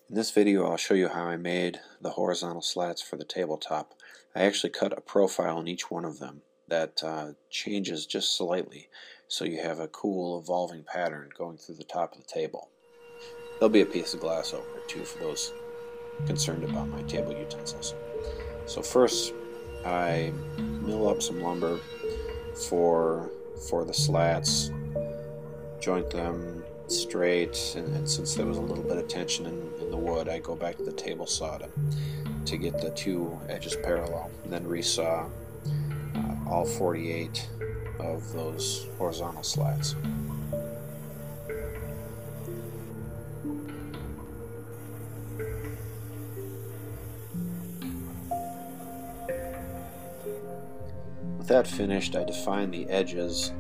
In this video I'll show you how I made the horizontal slats for the tabletop. I actually cut a profile in each one of them that changes just slightly, so you have a cool evolving pattern going through the top of the table. There'll be a piece of glass over it too for those concerned about my table utensils. So first I mill up some lumber for the slats, joint them straight, and since there was a little bit of tension in the wood, I go back to the table saw to get the two edges parallel, and then resaw all 48 of those horizontal slats. With that finished, I define the edges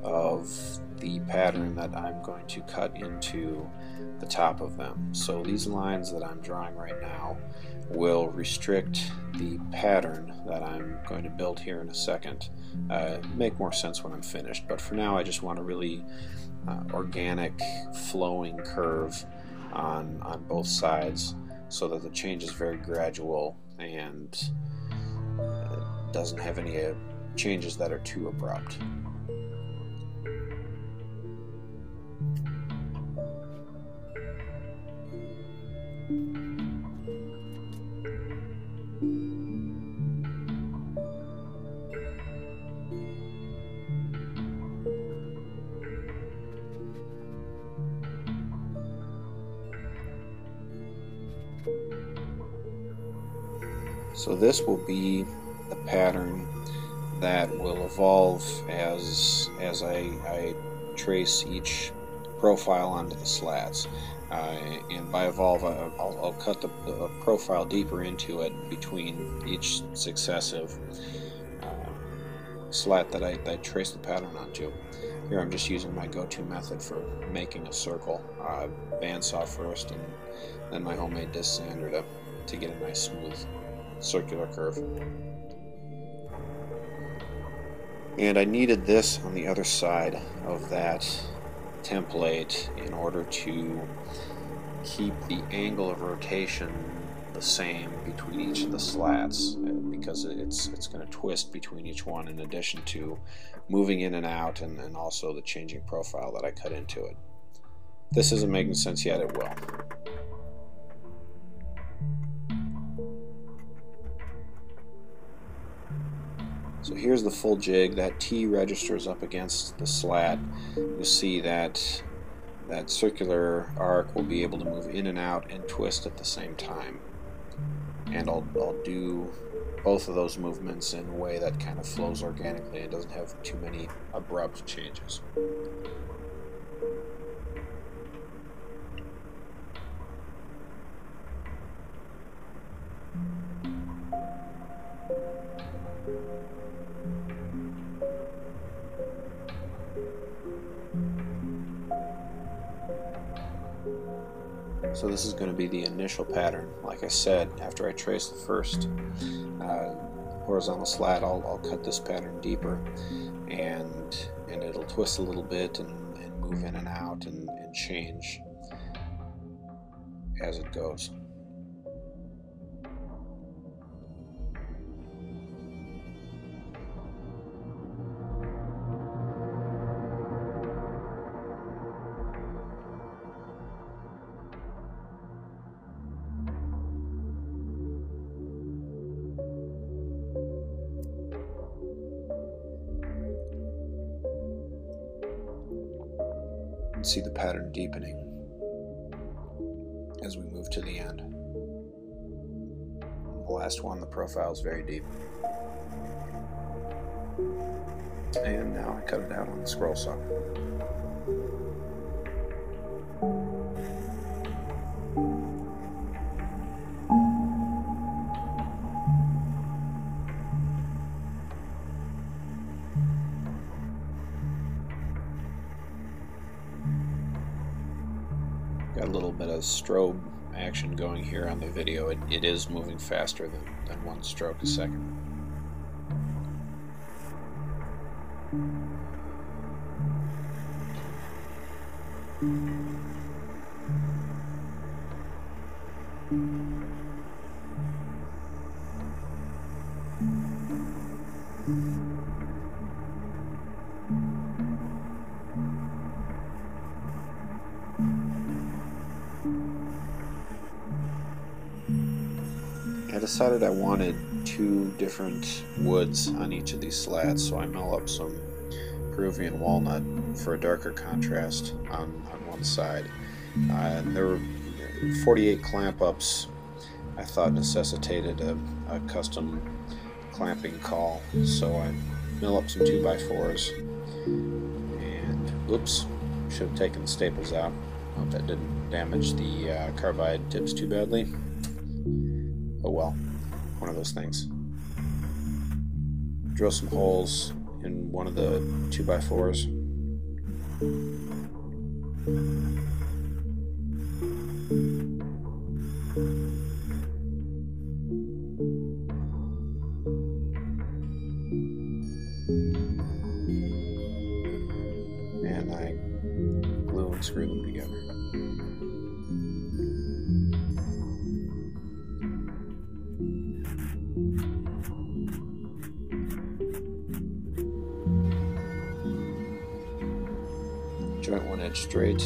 of the pattern that I'm going to cut into the top of them. So these lines that I'm drawing right now will restrict the pattern that I'm going to build here in a second. Make more sense when I'm finished, but for now I just want a really organic flowing curve on both sides so that the change is very gradual and doesn't have any changes that are too abrupt. So this will be the pattern that will evolve as I trace each profile onto the slats. And by evolve, I'll cut the profile deeper into it between each successive slat that I trace the pattern onto. Here I'm just using my go-to method for making a circle. Bandsaw first, and then my homemade disc sander to get a nice smooth circular curve. And I needed this on the other side of that template in order to keep the angle of rotation the same between each of the slats, because it's going to twist between each one, in addition to moving in and out, and also the changing profile that I cut into it. If this isn't making sense yet, it will. So here's the full jig. That T registers up against the slat. You'll see that that circular arc will be able to move in and out and twist at the same time. And I'll do both of those movements in a way that kind of flows organically and doesn't have too many abrupt changes. So this is going to be the initial pattern. Like I said, after I trace the first horizontal slat, I'll cut this pattern deeper, and it'll twist a little bit and move in and out and change as it goes. See the pattern deepening as we move to the end. The last one, the profile is very deep. And now I cut it out on the scroll saw. Got a little bit of strobe action going here on the video. It is moving faster than one stroke a second. I decided I wanted 2 different woods on each of these slats, so I mill up some Peruvian walnut for a darker contrast on one side. And there were 48 clamp ups I thought necessitated a custom clamping call, so I mill up some 2x4s, and oops, should have taken the staples out. Hope that didn't damage the carbide tips too badly. Oh well, one of those things. Drill some holes in one of the 2x4s. And I glue and screw them together. Joint one edge straight.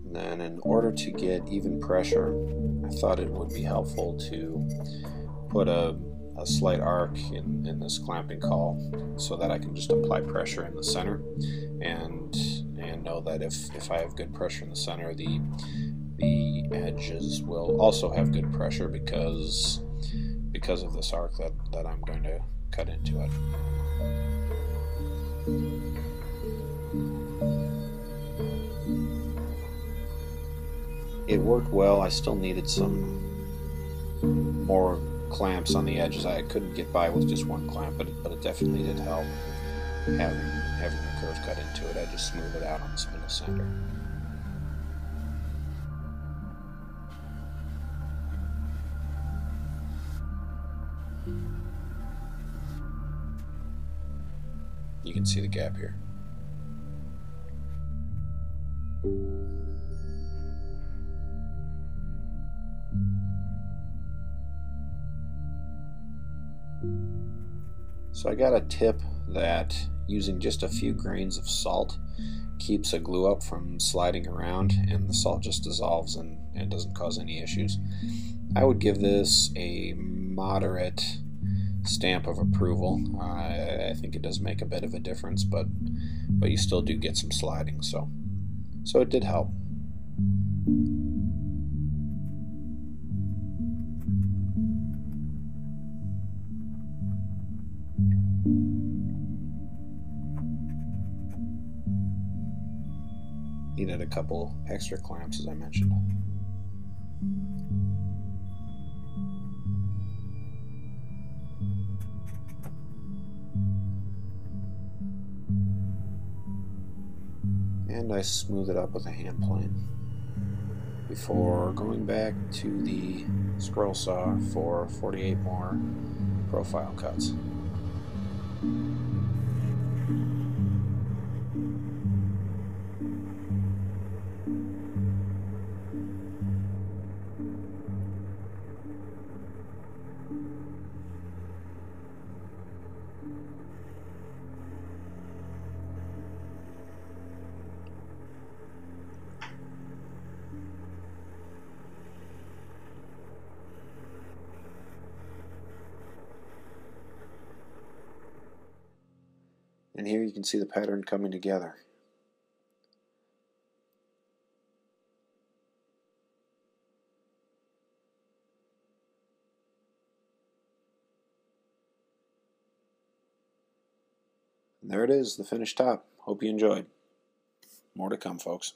And then in order to get even pressure, I thought it would be helpful to put a slight arc in this clamping call so that I can just apply pressure in the center and know that if I have good pressure in the center, the edges will also have good pressure because of this arc that I'm going to cut into it. It worked well. I still needed some more clamps on the edges. I couldn't get by with just one clamp, but it definitely did help having the curve cut into it. I just smoothed it out on the spindle sander. You can see the gap here. So I got a tip that using just a few grains of salt keeps a glue up from sliding around, and the salt just dissolves and doesn't cause any issues. I would give this a moderate stamp of approval. I think it does make a bit of a difference, but you still do get some sliding, so it did help. Needed a couple extra clamps, as I mentioned. And I smooth it up with a hand plane before going back to the scroll saw for 48 more profile cuts. And here you can see the pattern coming together. And there it is, the finished top. Hope you enjoyed. More to come, folks.